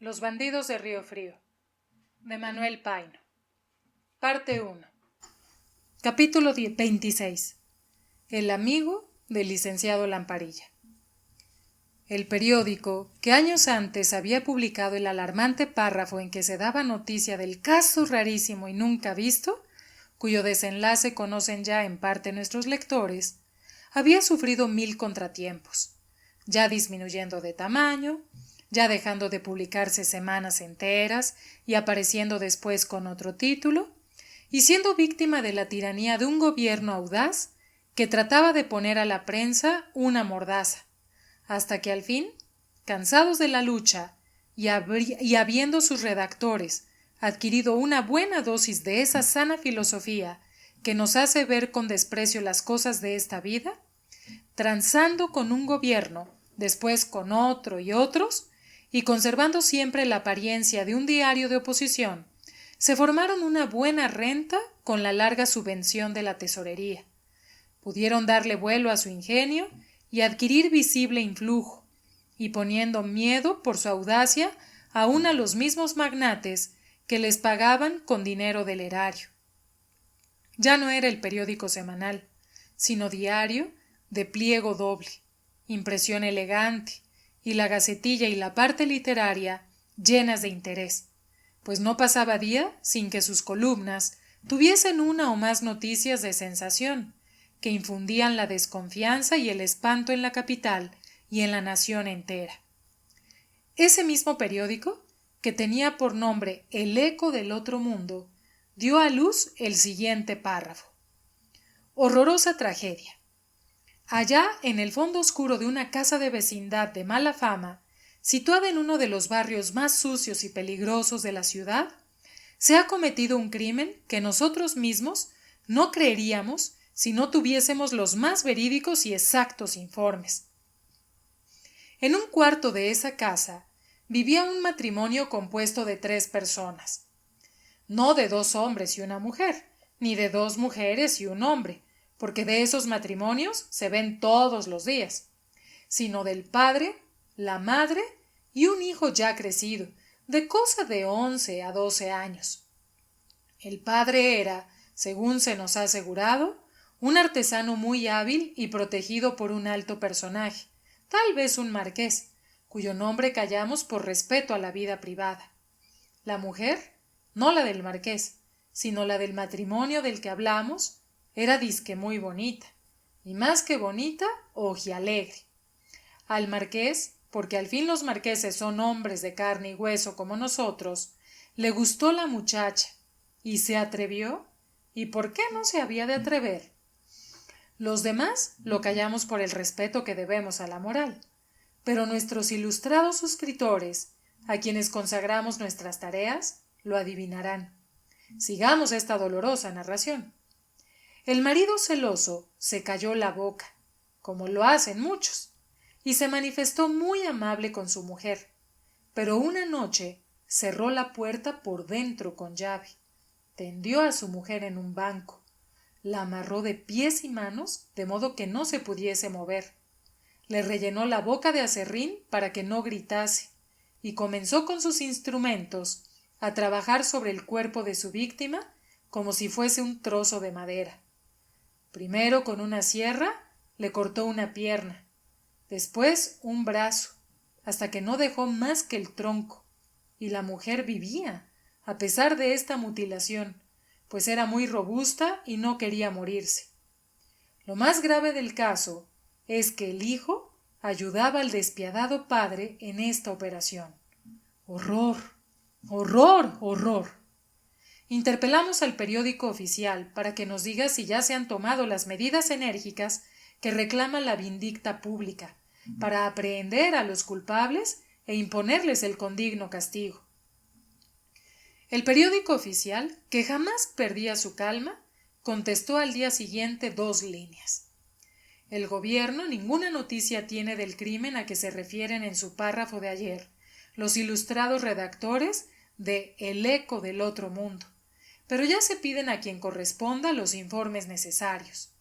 Los bandidos de Río Frío, de Manuel Paino. Parte 1. Capítulo 26. El amigo del licenciado Lamparilla. El periódico, que años antes había publicado el alarmante párrafo en que se daba noticia del caso rarísimo y nunca visto, cuyo desenlace conocen ya en parte nuestros lectores, había sufrido 1000 contratiempos, ya disminuyendo de tamaño, ya dejando de publicarse semanas enteras y apareciendo después con otro título, y siendo víctima de la tiranía de un gobierno audaz que trataba de poner a la prensa una mordaza, hasta que al fin, cansados de la lucha y habiendo sus redactores adquirido una buena dosis de esa sana filosofía que nos hace ver con desprecio las cosas de esta vida, transando con un gobierno, después con otro y otros, y conservando siempre la apariencia de un diario de oposición, se formaron una buena renta con la larga subvención de la tesorería. Pudieron darle vuelo a su ingenio y adquirir visible influjo, y poniendo miedo por su audacia aún a los mismos magnates que les pagaban con dinero del erario. Ya no era el periódico semanal, sino diario de pliego doble, impresión elegante, y la gacetilla y la parte literaria llenas de interés, pues no pasaba día sin que sus columnas tuviesen una o más noticias de sensación, que infundían la desconfianza y el espanto en la capital y en la nación entera. Ese mismo periódico, que tenía por nombre El Eco del Otro Mundo, dio a luz el siguiente párrafo. Horrorosa tragedia. Allá, en el fondo oscuro de una casa de vecindad de mala fama, situada en uno de los barrios más sucios y peligrosos de la ciudad, se ha cometido un crimen que nosotros mismos no creeríamos si no tuviésemos los más verídicos y exactos informes. En un cuarto de esa casa vivía un matrimonio compuesto de 3 personas, no de 2 hombres y una mujer, ni de 2 mujeres y un hombre, porque de esos matrimonios se ven todos los días, sino del padre, la madre y un hijo ya crecido, de cosa de 11 a 12 años. El padre era, según se nos ha asegurado, un artesano muy hábil y protegido por un alto personaje, tal vez un marqués, cuyo nombre callamos por respeto a la vida privada. La mujer, no la del marqués, sino la del matrimonio del que hablamos, era disque muy bonita, y más que bonita, ojialegre. Al marqués, porque al fin los marqueses son hombres de carne y hueso como nosotros, le gustó la muchacha, y se atrevió, ¿y por qué no se había de atrever? Los demás lo callamos por el respeto que debemos a la moral, pero nuestros ilustrados suscriptores, a quienes consagramos nuestras tareas, lo adivinarán. Sigamos esta dolorosa narración. El marido celoso se calló la boca, como lo hacen muchos, y se manifestó muy amable con su mujer, pero una noche cerró la puerta por dentro con llave, tendió a su mujer en un banco, la amarró de pies y manos de modo que no se pudiese mover, le rellenó la boca de aserrín para que no gritase, y comenzó con sus instrumentos a trabajar sobre el cuerpo de su víctima como si fuese un trozo de madera. Primero con una sierra le cortó una pierna, después un brazo, hasta que no dejó más que el tronco, y la mujer vivía, a pesar de esta mutilación, pues era muy robusta y no quería morirse. Lo más grave del caso es que el hijo ayudaba al despiadado padre en esta operación. ¡Horror! ¡Horror! ¡Horror! Interpelamos al periódico oficial para que nos diga si ya se han tomado las medidas enérgicas que reclama la vindicta pública para aprehender a los culpables e imponerles el condigno castigo. El periódico oficial, que jamás perdía su calma, contestó al día siguiente 2 líneas. El gobierno ninguna noticia tiene del crimen a que se refieren en su párrafo de ayer los ilustrados redactores de El Eco del Otro Mundo, pero ya se piden a quien corresponda los informes necesarios.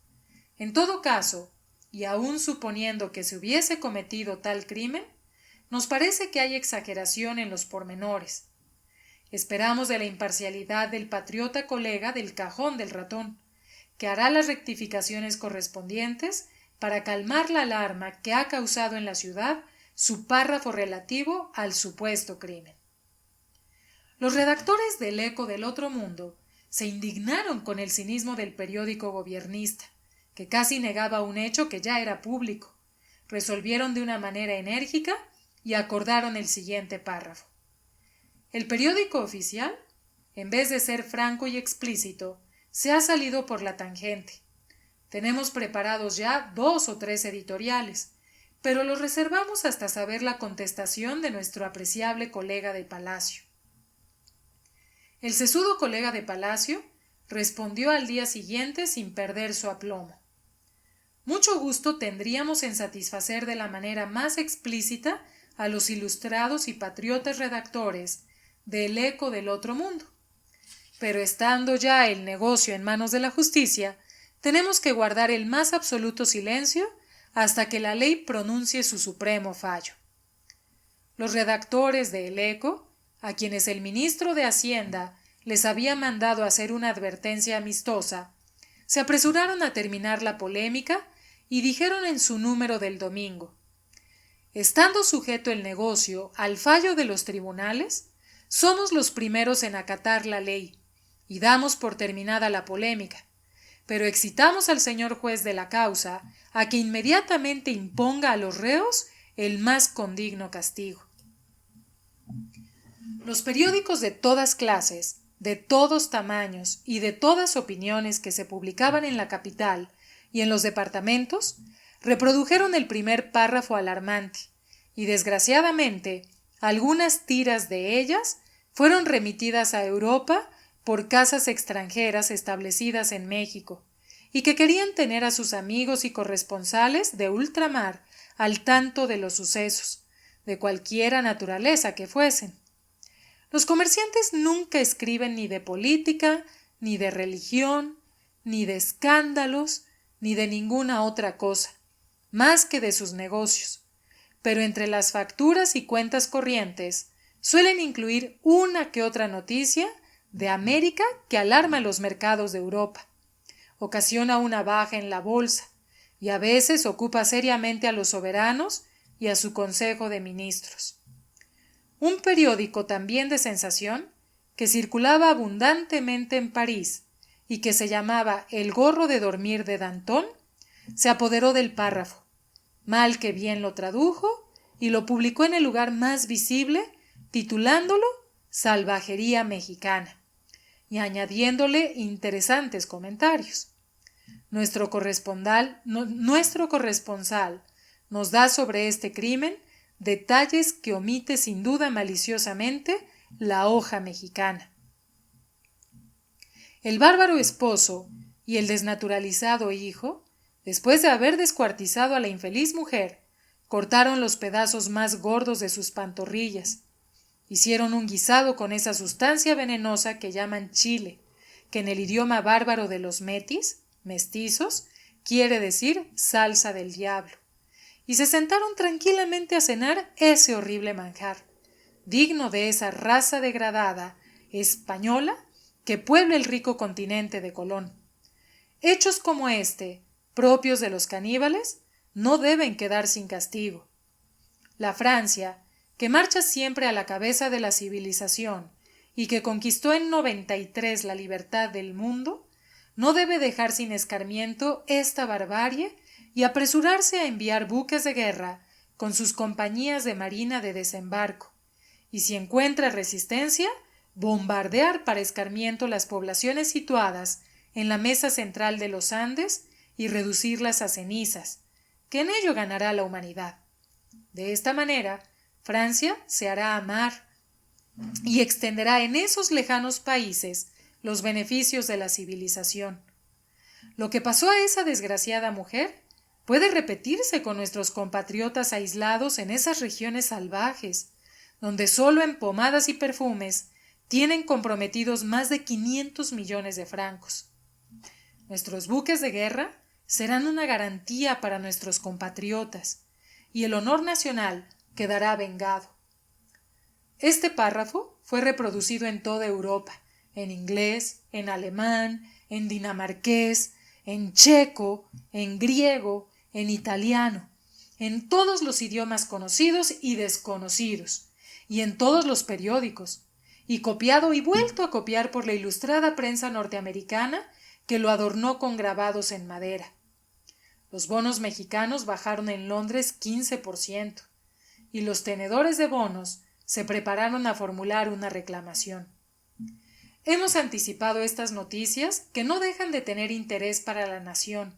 En todo caso, y aun suponiendo que se hubiese cometido tal crimen, nos parece que hay exageración en los pormenores. Esperamos de la imparcialidad del patriota colega del cajón del ratón, que hará las rectificaciones correspondientes para calmar la alarma que ha causado en la ciudad su párrafo relativo al supuesto crimen. Los redactores del Eco del Otro Mundo se indignaron con el cinismo del periódico gobiernista, que casi negaba un hecho que ya era público. Resolvieron de una manera enérgica y acordaron el siguiente párrafo. El periódico oficial, en vez de ser franco y explícito, se ha salido por la tangente. Tenemos preparados ya 2 o 3 editoriales, pero los reservamos hasta saber la contestación de nuestro apreciable colega de Palacio. El sesudo colega de Palacio respondió al día siguiente sin perder su aplomo. Mucho gusto tendríamos en satisfacer de la manera más explícita a los ilustrados y patriotas redactores del Eco del Otro Mundo. Pero estando ya el negocio en manos de la justicia, tenemos que guardar el más absoluto silencio hasta que la ley pronuncie su supremo fallo. Los redactores del Eco, a quienes el ministro de Hacienda les había mandado hacer una advertencia amistosa, se apresuraron a terminar la polémica y dijeron en su número del domingo: estando sujeto el negocio al fallo de los tribunales, somos los primeros en acatar la ley y damos por terminada la polémica, pero excitamos al señor juez de la causa a que inmediatamente imponga a los reos el más condigno castigo. Los periódicos de todas clases, de todos tamaños y de todas opiniones que se publicaban en la capital y en los departamentos reprodujeron el primer párrafo alarmante y, desgraciadamente, algunas tiras de ellas fueron remitidas a Europa por casas extranjeras establecidas en México y que querían tener a sus amigos y corresponsales de ultramar al tanto de los sucesos, de cualquiera naturaleza que fuesen. Los comerciantes nunca escriben ni de política, ni de religión, ni de escándalos, ni de ninguna otra cosa, más que de sus negocios, pero entre las facturas y cuentas corrientes suelen incluir una que otra noticia de América que alarma los mercados de Europa, ocasiona una baja en la bolsa y a veces ocupa seriamente a los soberanos y a su Consejo de Ministros. Un periódico también de sensación, que circulaba abundantemente en París y que se llamaba El gorro de dormir de Danton, se apoderó del párrafo, mal que bien lo tradujo y lo publicó en el lugar más visible, titulándolo Salvajería Mexicana y añadiéndole interesantes comentarios. Nuestro corresponsal nos da sobre este crimen detalles que omite sin duda maliciosamente la hoja mexicana. El bárbaro esposo y el desnaturalizado hijo, después de haber descuartizado a la infeliz mujer, cortaron los pedazos más gordos de sus pantorrillas, hicieron un guisado con esa sustancia venenosa que llaman chile, que en el idioma bárbaro de los mestizos, quiere decir salsa del diablo, y se sentaron tranquilamente a cenar ese horrible manjar, digno de esa raza degradada española que puebla el rico continente de Colón. Hechos como este, propios de los caníbales, no deben quedar sin castigo. La Francia, que marcha siempre a la cabeza de la civilización y que conquistó en 93 la libertad del mundo, no debe dejar sin escarmiento esta barbarie y apresurarse a enviar buques de guerra con sus compañías de marina de desembarco, y si encuentra resistencia, bombardear para escarmiento las poblaciones situadas en la mesa central de los Andes y reducirlas a cenizas, que en ello ganará la humanidad. De esta manera, Francia se hará amar y extenderá en esos lejanos países los beneficios de la civilización. Lo que pasó a esa desgraciada mujer puede repetirse con nuestros compatriotas aislados en esas regiones salvajes, donde solo en pomadas y perfumes tienen comprometidos más de 500 millones de francos. Nuestros buques de guerra serán una garantía para nuestros compatriotas, y el honor nacional quedará vengado. Este párrafo fue reproducido en toda Europa, en inglés, en alemán, en dinamarqués, en checo, en griego, en italiano, en todos los idiomas conocidos y desconocidos, y en todos los periódicos, y copiado y vuelto a copiar por la ilustrada prensa norteamericana que lo adornó con grabados en madera. Los bonos mexicanos bajaron en Londres 15%, y los tenedores de bonos se prepararon a formular una reclamación. Hemos anticipado estas noticias que no dejan de tener interés para la nación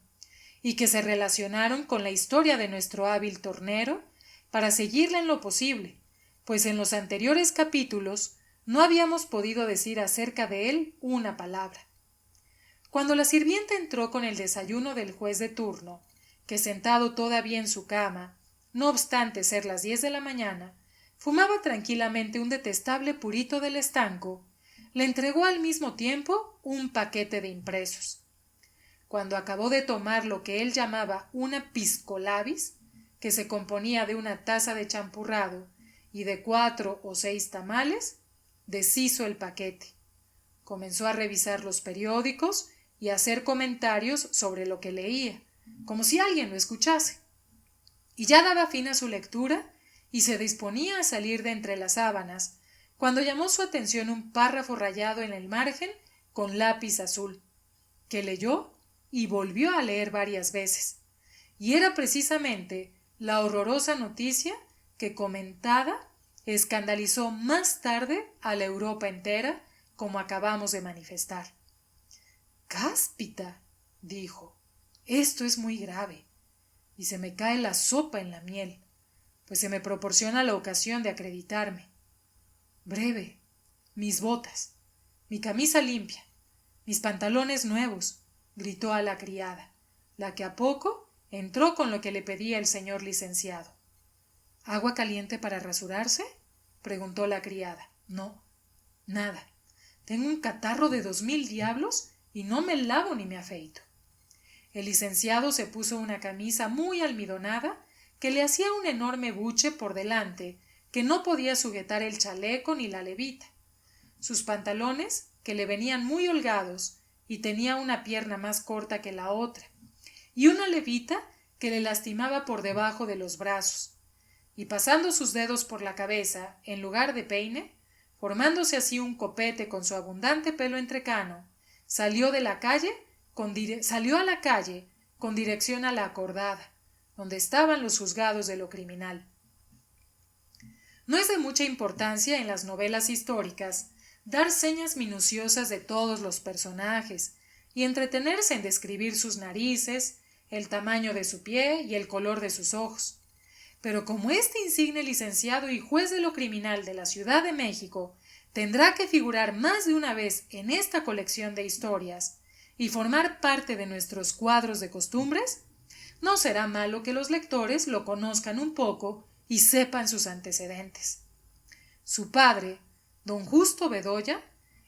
y que se relacionaron con la historia de nuestro hábil tornero para seguirla en lo posible, pues en los anteriores capítulos no habíamos podido decir acerca de él una palabra. Cuando la sirvienta entró con el desayuno del juez de turno, que sentado todavía en su cama, no obstante ser las 10 de la mañana, fumaba tranquilamente un detestable purito del estanco, le entregó al mismo tiempo un paquete de impresos. Cuando acabó de tomar lo que él llamaba una pisco labis, que se componía de una taza de champurrado y de 4 o 6 tamales, deshizo el paquete. Comenzó a revisar los periódicos y a hacer comentarios sobre lo que leía, como si alguien lo escuchase. Y ya daba fin a su lectura y se disponía a salir de entre las sábanas, cuando llamó su atención un párrafo rayado en el margen con lápiz azul, que leyó y volvió a leer varias veces, y era precisamente la horrorosa noticia que, comentada, escandalizó más tarde a la Europa entera, como acabamos de manifestar. «Cáspita», dijo, «esto es muy grave, y se me cae la sopa en la miel, pues se me proporciona la ocasión de acreditarme. Breve, mis botas, mi camisa limpia, mis pantalones nuevos», gritó a la criada, la que a poco entró con lo que le pedía el señor licenciado. «¿Agua caliente para rasurarse?», preguntó la criada. «No, nada. Tengo un catarro de 2000 diablos y no me lavo ni me afeito». El licenciado se puso una camisa muy almidonada que le hacía un enorme buche por delante que no podía sujetar el chaleco ni la levita. Sus pantalones, que le venían muy holgados y tenía una pierna más corta que la otra, y una levita que le lastimaba por debajo de los brazos, y pasando sus dedos por la cabeza en lugar de peine, formándose así un copete con su abundante pelo entrecano, salió a la calle con dirección a la Acordada, donde estaban los juzgados de lo criminal. No es de mucha importancia en las novelas históricas dar señas minuciosas de todos los personajes y entretenerse en describir sus narices, el tamaño de su pie y el color de sus ojos. Pero como este insigne licenciado y juez de lo criminal de la Ciudad de México tendrá que figurar más de una vez en esta colección de historias y formar parte de nuestros cuadros de costumbres, no será malo que los lectores lo conozcan un poco y sepan sus antecedentes. Su padre, don Justo Bedoya,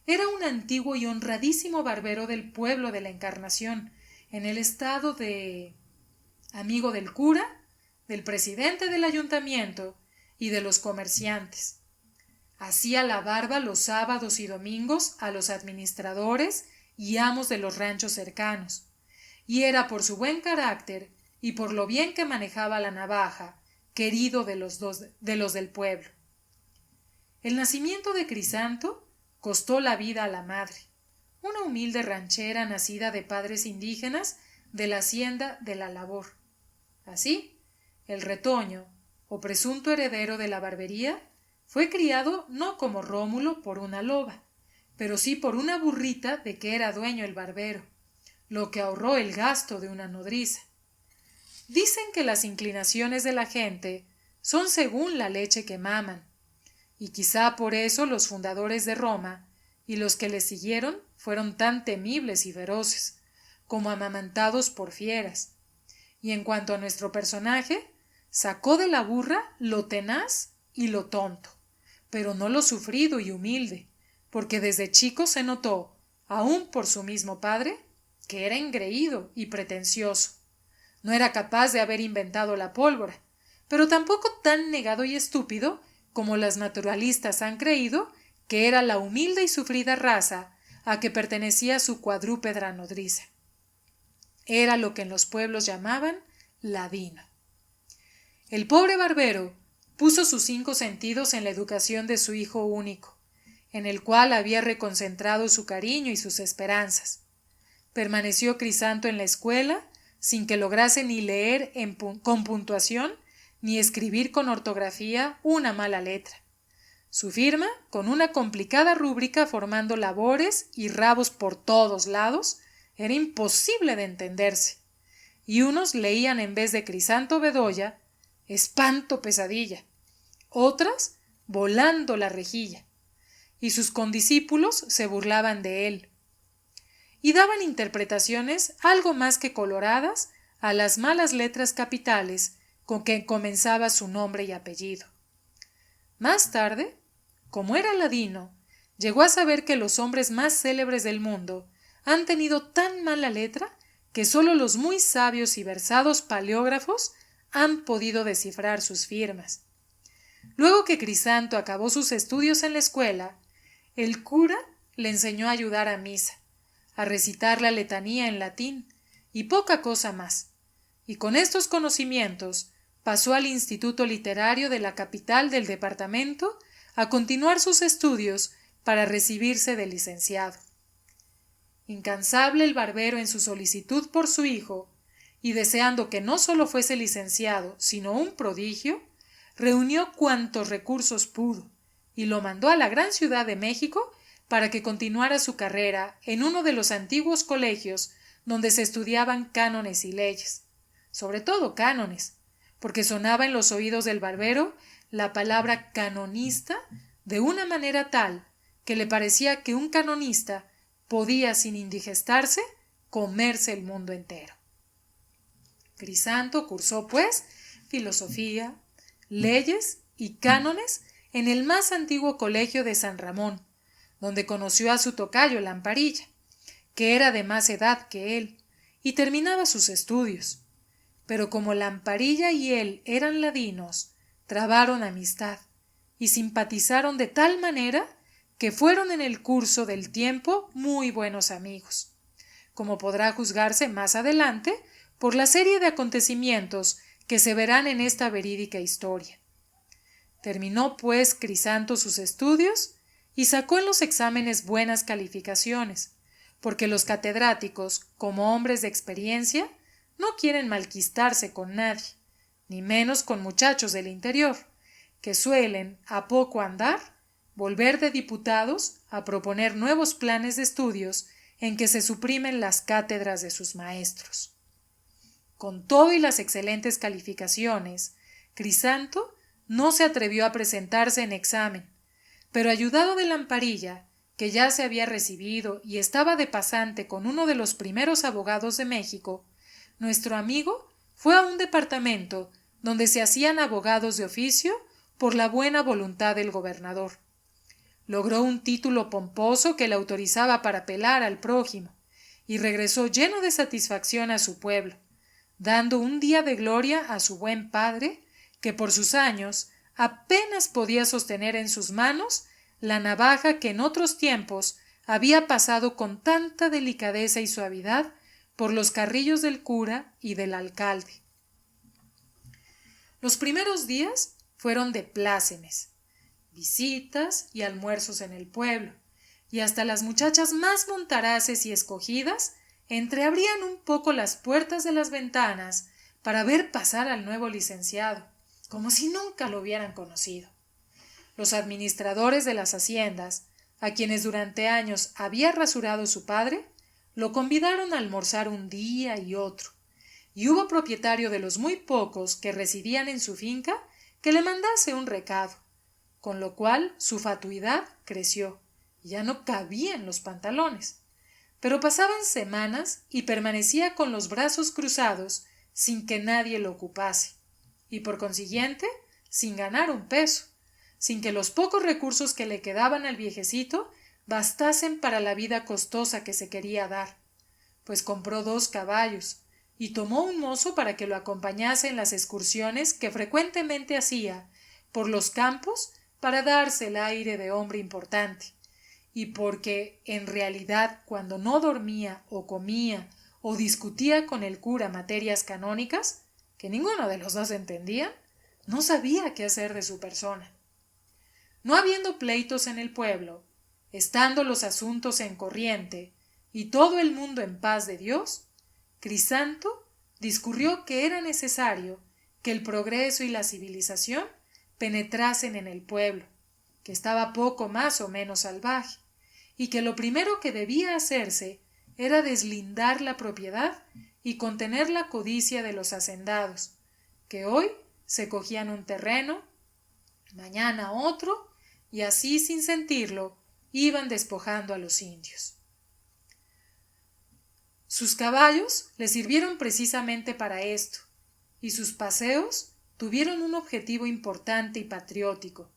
era un antiguo y honradísimo barbero del pueblo de la Encarnación, en el estado de... amigo del cura, del presidente del ayuntamiento y de los comerciantes. Hacía la barba los sábados y domingos a los administradores y amos de los ranchos cercanos, y era por su buen carácter y por lo bien que manejaba la navaja, querido de los del pueblo. El nacimiento de Crisanto costó la vida a la madre, una humilde ranchera nacida de padres indígenas de la hacienda de la Labor. Así, el retoño, o presunto heredero de la barbería, fue criado no como Rómulo por una loba, pero sí por una burrita de que era dueño el barbero, lo que ahorró el gasto de una nodriza. Dicen que las inclinaciones de la gente son según la leche que maman, y quizá por eso los fundadores de Roma y los que les siguieron fueron tan temibles y feroces, como amamantados por fieras. Y en cuanto a nuestro personaje, sacó de la burra lo tenaz y lo tonto, pero no lo sufrido y humilde, porque desde chico se notó, aun por su mismo padre, que era engreído y pretencioso. No era capaz de haber inventado la pólvora, pero tampoco tan negado y estúpido como las naturalistas han creído que era la humilde y sufrida raza a que pertenecía su cuadrúpeda nodriza. Era lo que en los pueblos llamaban ladino. El pobre barbero puso sus 5 sentidos en la educación de su hijo único, en el cual había reconcentrado su cariño y sus esperanzas. Permaneció Crisanto en la escuela sin que lograse ni leer con puntuación ni escribir con ortografía una mala letra. Su firma, con una complicada rúbrica formando labores y rabos por todos lados, era imposible de entenderse, y unos leían en vez de Crisanto Bedoya, Espanto Pesadilla, otras Volando la Rejilla, y sus condiscípulos se burlaban de él, y daban interpretaciones algo más que coloradas a las malas letras capitales con que comenzaba su nombre y apellido. Más tarde, como era ladino, llegó a saber que los hombres más célebres del mundo han tenido tan mala letra que sólo los muy sabios y versados paleógrafos han podido descifrar sus firmas. Luego que Crisanto acabó sus estudios en la escuela, el cura le enseñó a ayudar a misa, a recitar la letanía en latín y poca cosa más, y con estos conocimientos pasó al Instituto Literario de la capital del departamento a continuar sus estudios para recibirse de licenciado. Incansable el barbero en su solicitud por su hijo, y deseando que no solo fuese licenciado, sino un prodigio, reunió cuantos recursos pudo y lo mandó a la gran ciudad de México para que continuara su carrera en uno de los antiguos colegios donde se estudiaban cánones y leyes, sobre todo cánones, porque sonaba en los oídos del barbero la palabra canonista de una manera tal que le parecía que un canonista podía, sin indigestarse, comerse el mundo entero. Crisanto cursó, pues, filosofía, leyes y cánones en el más antiguo colegio de San Ramón, donde conoció a su tocayo Lamparilla, que era de más edad que él, y terminaba sus estudios. Pero como Lamparilla y él eran ladinos, trabaron amistad y simpatizaron de tal manera que fueron en el curso del tiempo muy buenos amigos, como podrá juzgarse más adelante por la serie de acontecimientos que se verán en esta verídica historia. Terminó, pues, Crisanto sus estudios y sacó en los exámenes buenas calificaciones, porque los catedráticos, como hombres de experiencia, no quieren malquistarse con nadie, ni menos con muchachos del interior, que suelen, a poco andar, volver de diputados a proponer nuevos planes de estudios en que se suprimen las cátedras de sus maestros. Con todo y las excelentes calificaciones, Crisanto no se atrevió a presentarse en examen, pero ayudado de Lamparilla, que ya se había recibido y estaba de pasante con uno de los primeros abogados de México, nuestro amigo fue a un departamento donde se hacían abogados de oficio por la buena voluntad del gobernador. Logró un título pomposo que le autorizaba para apelar al prójimo y regresó lleno de satisfacción a su pueblo, dando un día de gloria a su buen padre, que por sus años apenas podía sostener en sus manos la navaja que en otros tiempos había pasado con tanta delicadeza y suavidad por los carrillos del cura y del alcalde. Los primeros días fueron de plácemes, visitas y almuerzos en el pueblo, y hasta las muchachas más montaraces y escogidas entreabrían un poco las puertas de las ventanas para ver pasar al nuevo licenciado, como si nunca lo hubieran conocido. Los administradores de las haciendas, a quienes durante años había rasurado su padre, lo convidaron a almorzar un día y otro, y hubo propietario de los muy pocos que residían en su finca que le mandase un recado, con lo cual su fatuidad creció y ya no cabía en los pantalones. Pero pasaban semanas y permanecía con los brazos cruzados sin que nadie lo ocupase, y por consiguiente sin ganar un peso, sin que los pocos recursos que le quedaban al viejecito bastasen para la vida costosa que se quería dar, pues compró 2 caballos, y tomó un mozo para que lo acompañase en las excursiones que frecuentemente hacía por los campos para darse el aire de hombre importante, y porque en realidad cuando no dormía o comía o discutía con el cura materias canónicas, que ninguno de los dos entendía, no sabía qué hacer de su persona. No habiendo pleitos en el pueblo, estando los asuntos en corriente y todo el mundo en paz de Dios, Crisanto discurrió que era necesario que el progreso y la civilización penetrasen en el pueblo, que estaba poco más o menos salvaje, y que lo primero que debía hacerse era deslindar la propiedad y contener la codicia de los hacendados, que hoy se cogían un terreno, mañana otro, y así sin sentirlo iban despojando a los indios. Sus caballos le sirvieron precisamente para esto, y sus paseos tuvieron un objetivo importante y patriótico.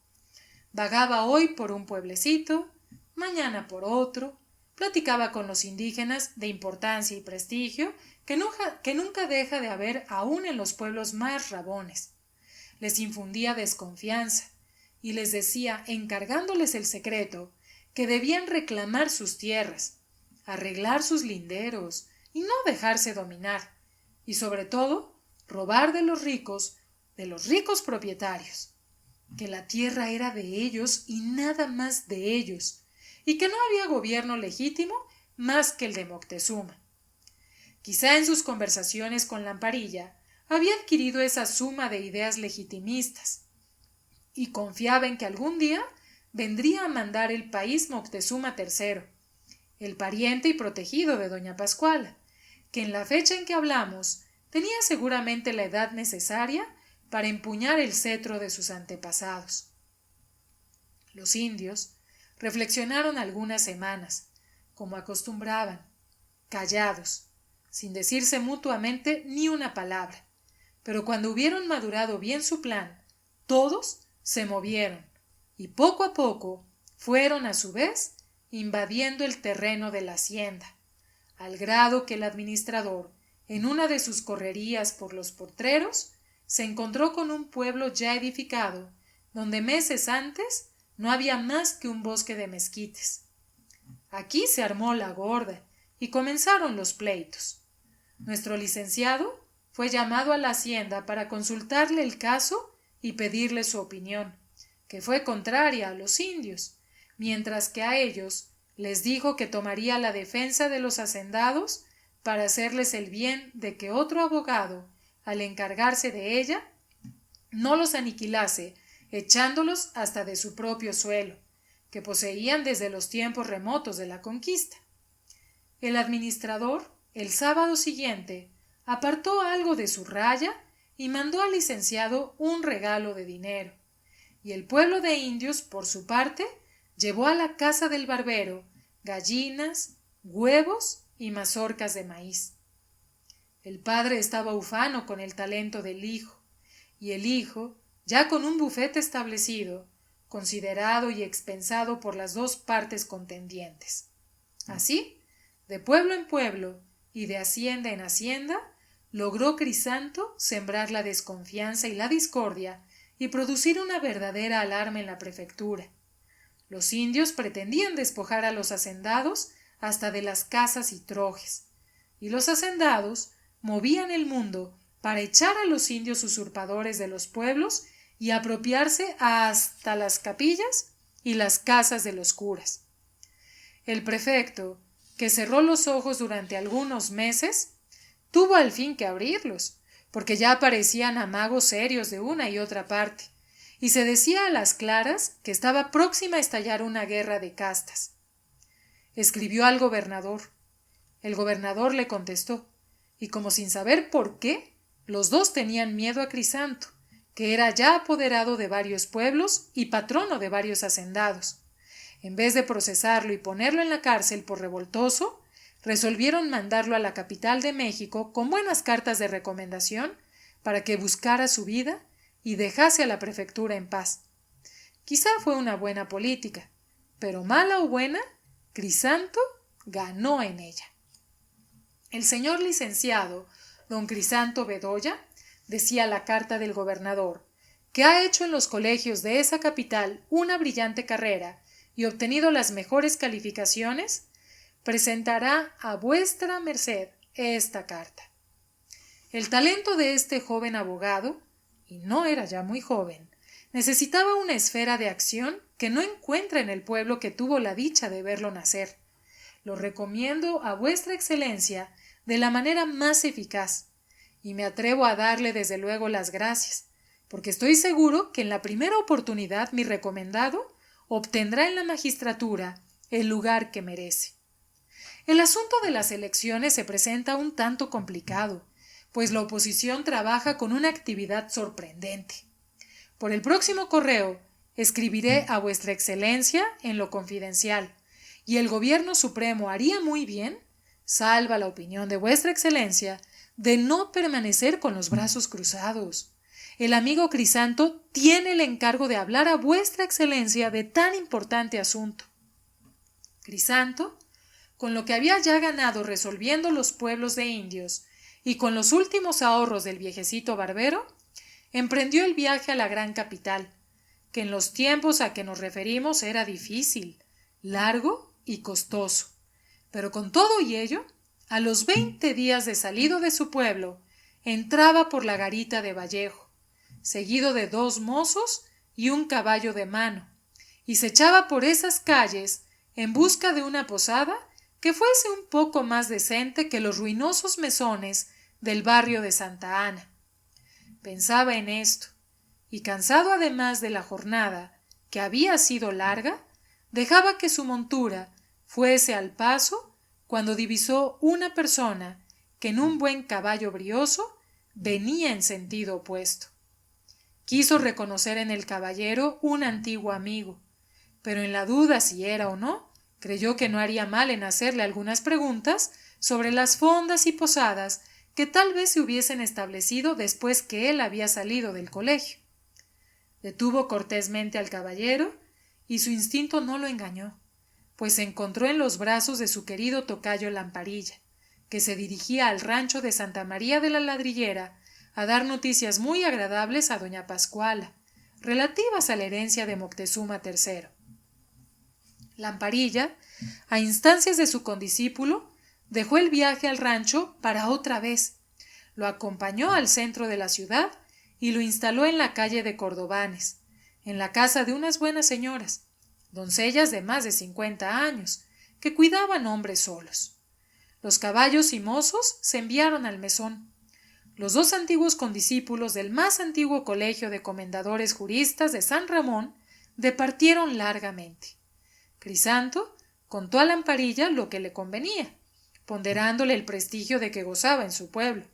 Vagaba hoy por un pueblecito, mañana por otro, platicaba con los indígenas de importancia y prestigio que nunca deja de haber aún en los pueblos más rabones. Les infundía desconfianza y les decía, encargándoles el secreto, que debían reclamar sus tierras, arreglar sus linderos y no dejarse dominar, y sobre todo robar de los ricos propietarios, que la tierra era de ellos y nada más de ellos, y que no había gobierno legítimo más que el de Moctezuma. Quizá en sus conversaciones con Lamparilla había adquirido esa suma de ideas legitimistas, y confiaba en que algún día vendría a mandar el país Moctezuma III, el pariente y protegido de doña Pascuala, que en la fecha en que hablamos tenía seguramente la edad necesaria para empuñar el cetro de sus antepasados. Los indios reflexionaron algunas semanas, como acostumbraban, callados, sin decirse mutuamente ni una palabra, pero cuando hubieron madurado bien su plan, todos se movieron y poco a poco fueron a su vez invadiendo el terreno de la hacienda, al grado que el administrador, en una de sus correrías por los potreros, se encontró con un pueblo ya edificado, donde meses antes no había más que un bosque de mezquites. Aquí se armó la gorda y comenzaron los pleitos. Nuestro licenciado fue llamado a la hacienda para consultarle el caso y pedirle su opinión, que fue contraria a los indios, mientras que a ellos les dijo que tomaría la defensa de los hacendados para hacerles el bien de que otro abogado, al encargarse de ella, no los aniquilase echándolos hasta de su propio suelo, que poseían desde los tiempos remotos de la conquista. El administrador, el sábado siguiente, apartó algo de su raya y mandó al licenciado un regalo de dinero, y el pueblo de indios, por su parte, llevó a la casa del barbero gallinas, huevos y mazorcas de maíz. El padre estaba ufano con el talento del hijo, y el hijo, ya con un bufete establecido, considerado y expensado por las dos partes contendientes. Así, de pueblo en pueblo y de hacienda en hacienda, logró Crisanto sembrar la desconfianza y la discordia y producir una verdadera alarma en la prefectura. Los indios pretendían despojar a los hacendados hasta de las casas y trojes, y los hacendados movían el mundo para echar a los indios usurpadores de los pueblos y apropiarse hasta las capillas y las casas de los curas. El prefecto, que cerró los ojos durante algunos meses, tuvo al fin que abrirlos, porque ya aparecían amagos serios de una y otra parte, y se decía a las claras que estaba próxima a estallar una guerra de castas. Escribió al gobernador. El gobernador le contestó, y como sin saber por qué, los dos tenían miedo a Crisanto, que era ya apoderado de varios pueblos y patrono de varios hacendados. En vez de procesarlo y ponerlo en la cárcel por revoltoso, resolvieron mandarlo a la capital de México con buenas cartas de recomendación para que buscara su vida y dejase a la prefectura en paz. Quizá fue una buena política, pero mala o buena, Crisanto ganó en ella. El señor licenciado, don Crisanto Bedoya, decía la carta del gobernador, que ha hecho en los colegios de esa capital una brillante carrera y obtenido las mejores calificaciones, presentará a vuestra merced esta carta. El talento de este joven abogado, y no era ya muy joven, necesitaba una esfera de acción que no encuentra en el pueblo que tuvo la dicha de verlo nacer. Lo recomiendo a vuestra excelencia de la manera más eficaz, y me atrevo a darle desde luego las gracias, porque estoy seguro que en la primera oportunidad mi recomendado obtendrá en la magistratura el lugar que merece. El asunto de las elecciones se presenta un tanto complicado, pues la oposición trabaja con una actividad sorprendente. Por el próximo correo escribiré a vuestra excelencia en lo confidencial, y el gobierno supremo haría muy bien, salva la opinión de vuestra excelencia, de no permanecer con los brazos cruzados. El amigo Crisanto tiene el encargo de hablar a vuestra excelencia de tan importante asunto. Crisanto, con lo que había ya ganado resolviendo los pueblos de indios y con los últimos ahorros del viejecito barbero, emprendió el viaje a la gran capital, que en los tiempos a que nos referimos era difícil, largo y costoso. Pero con todo y ello, a los 20 días de salido de su pueblo, entraba por la garita de Vallejo, seguido de 2 mozos y un caballo de mano, y se echaba por esas calles en busca de una posada que fuese un poco más decente que los ruinosos mesones del barrio de Santa Ana. Pensaba en esto, y cansado además de la jornada, que había sido larga, dejaba que su montura fuese al paso cuando divisó una persona que en un buen caballo brioso venía en sentido opuesto. Quiso reconocer en el caballero un antiguo amigo, pero en la duda si era o no, creyó que no haría mal en hacerle algunas preguntas sobre las fondas y posadas que tal vez se hubiesen establecido después que él había salido del colegio. Detuvo cortésmente al caballero y su instinto no lo engañó, pues se encontró en los brazos de su querido tocayo Lamparilla, que se dirigía al rancho de Santa María de la Ladrillera a dar noticias muy agradables a doña Pascuala, relativas a la herencia de Moctezuma III. Lamparilla, a instancias de su condiscípulo, dejó el viaje al rancho para otra vez, lo acompañó al centro de la ciudad y lo instaló en la calle de Cordobanes, en la casa de unas buenas señoras, doncellas de más de 50 años, que cuidaban hombres solos. Los caballos y mozos se enviaron al mesón. Los 2 antiguos condiscípulos del más antiguo colegio de comendadores juristas de San Ramón departieron largamente. Crisanto contó a Lamparilla lo que le convenía, ponderándole el prestigio de que gozaba en su pueblo,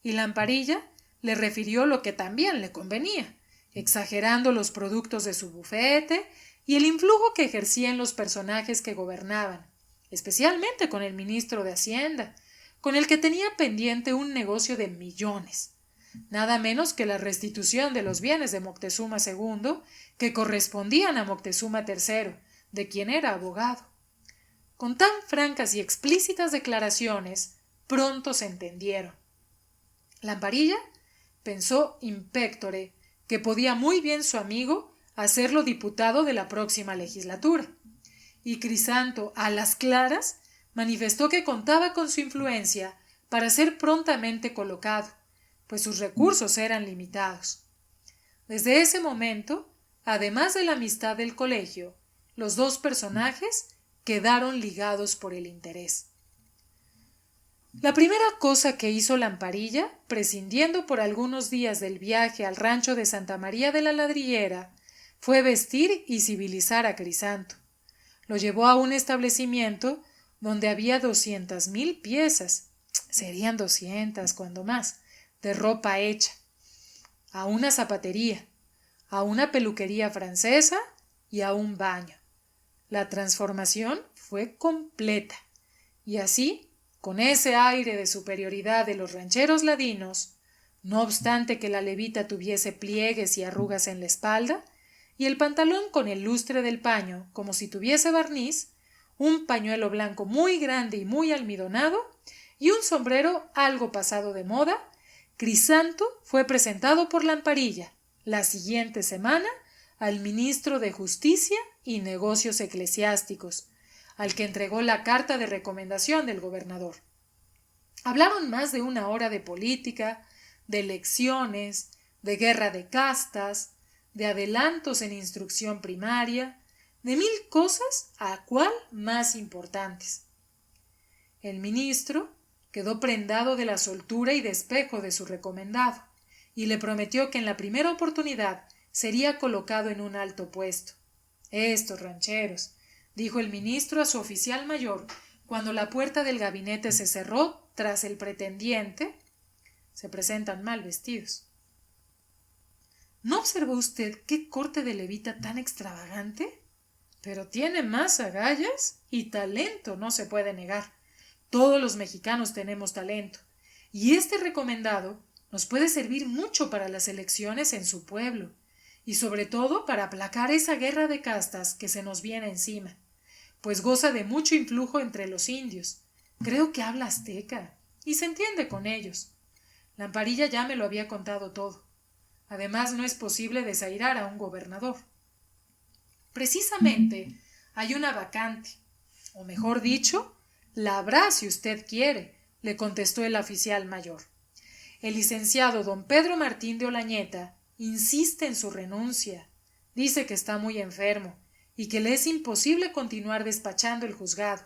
y Lamparilla le refirió lo que también le convenía, exagerando los productos de su bufete y el influjo que ejercía en los personajes que gobernaban, especialmente con el ministro de Hacienda, con el que tenía pendiente un negocio de millones, nada menos que la restitución de los bienes de Moctezuma II, que correspondían a Moctezuma III, de quien era abogado. Con tan francas y explícitas declaraciones, pronto se entendieron. Lamparilla pensó in pectore que podía muy bien su amigo hacerlo diputado de la próxima legislatura, y Crisanto, a las claras, manifestó que contaba con su influencia para ser prontamente colocado, pues sus recursos eran limitados. Desde ese momento, además de la amistad del colegio, los 2 personajes quedaron ligados por el interés. La primera cosa que hizo Lamparilla, prescindiendo por algunos días del viaje al rancho de Santa María de la Ladrillera, fue vestir y civilizar a Crisanto. Lo llevó a un establecimiento donde había 200,000 piezas, serían 200 cuando más, de ropa hecha, a una zapatería, a una peluquería francesa y a un baño. La transformación fue completa, y así, con ese aire de superioridad de los rancheros ladinos, no obstante que la levita tuviese pliegues y arrugas en la espalda, y el pantalón con el lustre del paño como si tuviese barniz, un pañuelo blanco muy grande y muy almidonado, y un sombrero algo pasado de moda, Crisanto fue presentado por Lamparilla la siguiente semana al ministro de Justicia y Negocios Eclesiásticos, al que entregó la carta de recomendación del gobernador. Hablaron más de una hora de política, de elecciones, de guerra de castas, de adelantos en instrucción primaria, de 1000 cosas a cual más importantes. El ministro quedó prendado de la soltura y despejo de su recomendado, y le prometió que en la primera oportunidad sería colocado en un alto puesto. Estos rancheros, dijo el ministro a su oficial mayor cuando la puerta del gabinete se cerró tras el pretendiente, se presentan mal vestidos. ¿No observó usted qué corte de levita tan extravagante? Pero tiene más agallas y talento, no se puede negar. Todos los mexicanos tenemos talento, y este recomendado nos puede servir mucho para las elecciones en su pueblo, y sobre todo para aplacar esa guerra de castas que se nos viene encima, pues goza de mucho influjo entre los indios. Creo que habla azteca, y se entiende con ellos. Lamparilla ya me lo había contado todo. Además, no es posible desairar a un gobernador. Precisamente hay una vacante, o mejor dicho, la habrá si usted quiere, le contestó el oficial mayor. El licenciado don Pedro Martín de Olañeta insiste en su renuncia. Dice que está muy enfermo y que le es imposible continuar despachando el juzgado.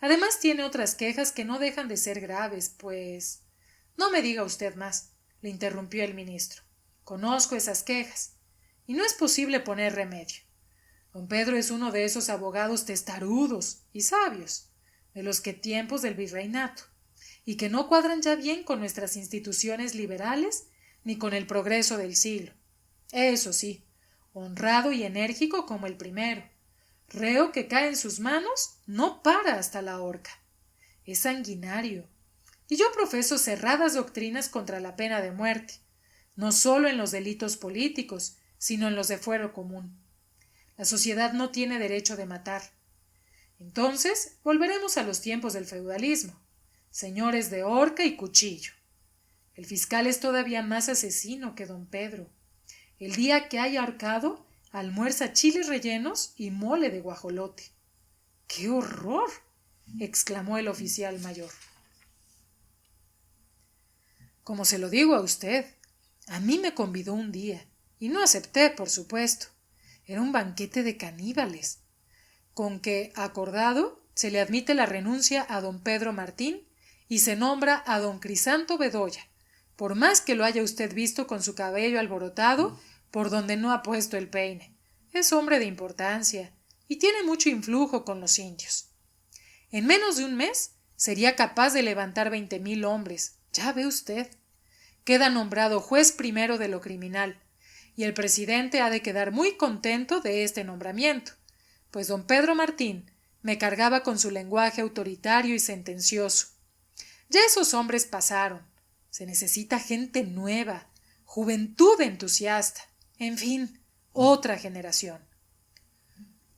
Además tiene otras quejas que no dejan de ser graves, pues... No me diga usted más, le interrumpió el ministro. Conozco esas quejas, y no es posible poner remedio. Don Pedro es uno de esos abogados testarudos y sabios, de los que tiempos del virreinato, y que no cuadran ya bien con nuestras instituciones liberales ni con el progreso del siglo. Eso sí, honrado y enérgico como el primero. Reo que cae en sus manos no para hasta la horca. Es sanguinario. Y yo profeso cerradas doctrinas contra la pena de muerte, no solo en los delitos políticos, sino en los de fuero común. La sociedad no tiene derecho de matar. Entonces volveremos a los tiempos del feudalismo, señores de horca y cuchillo. El fiscal es todavía más asesino que don Pedro. El día que haya ahorcado, almuerza chiles rellenos y mole de guajolote. ¡Qué horror!, exclamó el oficial mayor. Como se lo digo a usted, a mí me convidó un día, y no acepté, por supuesto. Era un banquete de caníbales, con que, acordado, se le admite la renuncia a don Pedro Martín y se nombra a don Crisanto Bedoya, por más que lo haya usted visto con su cabello alborotado por donde no ha puesto el peine. Es hombre de importancia y tiene mucho influjo con los indios. En menos de un mes sería capaz de levantar 20,000 hombres. Ya ve usted. Queda nombrado juez primero de lo criminal, y el presidente ha de quedar muy contento de este nombramiento, pues don Pedro Martín me cargaba con su lenguaje autoritario y sentencioso. Ya esos hombres pasaron. Se necesita gente nueva, juventud entusiasta, en fin, otra generación.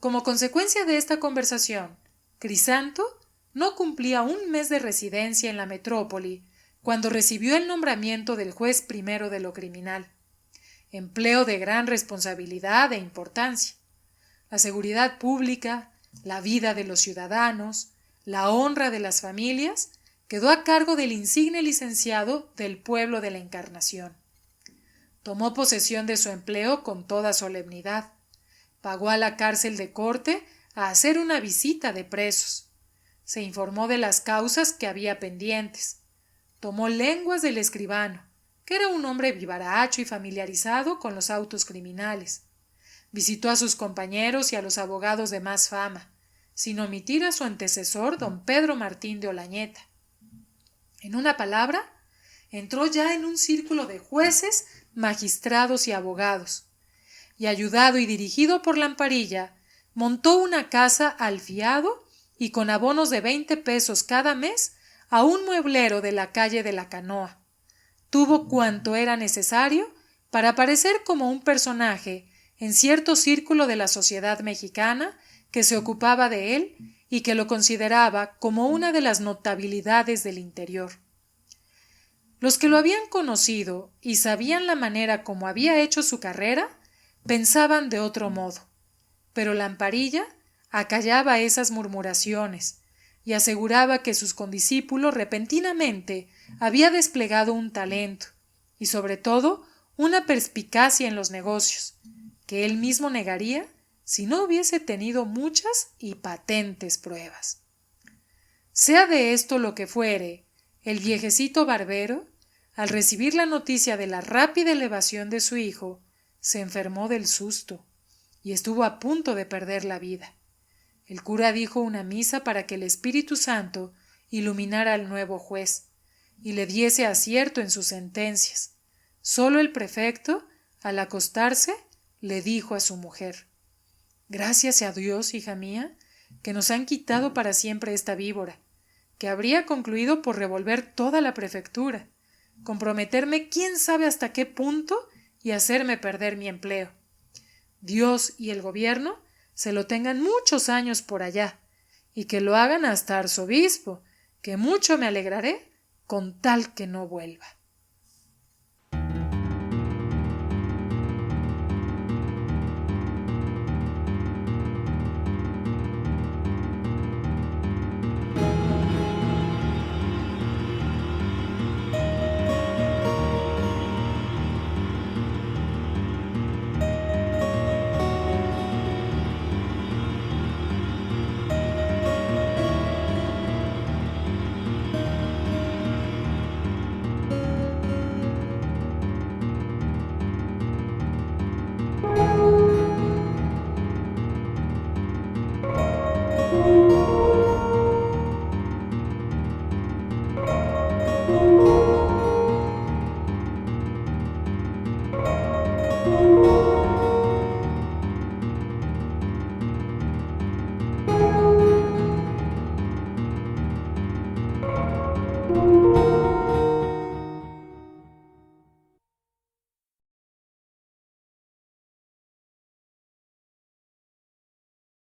Como consecuencia de esta conversación, Crisanto no cumplía un mes de residencia en la metrópoli cuando recibió el nombramiento del juez primero de lo criminal, empleo de gran responsabilidad e importancia. La seguridad pública, la vida de los ciudadanos, la honra de las familias, quedó a cargo del insigne licenciado del pueblo de la Encarnación. Tomó posesión de su empleo con toda solemnidad. Pagó a la cárcel de corte a hacer una visita de presos. Se informó de las causas que había pendientes. Tomó lenguas del escribano, que era un hombre vivaracho y familiarizado con los autos criminales. Visitó a sus compañeros y a los abogados de más fama, sin omitir a su antecesor don Pedro Martín de Olañeta. En una palabra, entró ya en un círculo de jueces, magistrados y abogados, y ayudado y dirigido por Lamparilla, montó una casa al fiado y con abonos de 20 pesos cada mes a un mueblero de la calle de la Canoa. Tuvo cuanto era necesario para parecer como un personaje en cierto círculo de la sociedad mexicana que se ocupaba de él y que lo consideraba como una de las notabilidades del interior. Los que lo habían conocido y sabían la manera como había hecho su carrera, pensaban de otro modo, pero Lamparilla acallaba esas murmuraciones y aseguraba que sus condiscípulos repentinamente había desplegado un talento y sobre todo una perspicacia en los negocios, que él mismo negaría si no hubiese tenido muchas y patentes pruebas. Sea de esto lo que fuere, el viejecito barbero, al recibir la noticia de la rápida elevación de su hijo, se enfermó del susto y estuvo a punto de perder la vida. El cura dijo una misa para que el Espíritu Santo iluminara al nuevo juez y le diese acierto en sus sentencias. Solo el prefecto, al acostarse, le dijo a su mujer: «Gracias a Dios, hija mía, que nos han quitado para siempre esta víbora, que habría concluido por revolver toda la prefectura, comprometerme quién sabe hasta qué punto y hacerme perder mi empleo. Dios y el gobierno se lo tengan muchos años por allá, y que lo hagan hasta arzobispo, que mucho me alegraré con tal que no vuelva».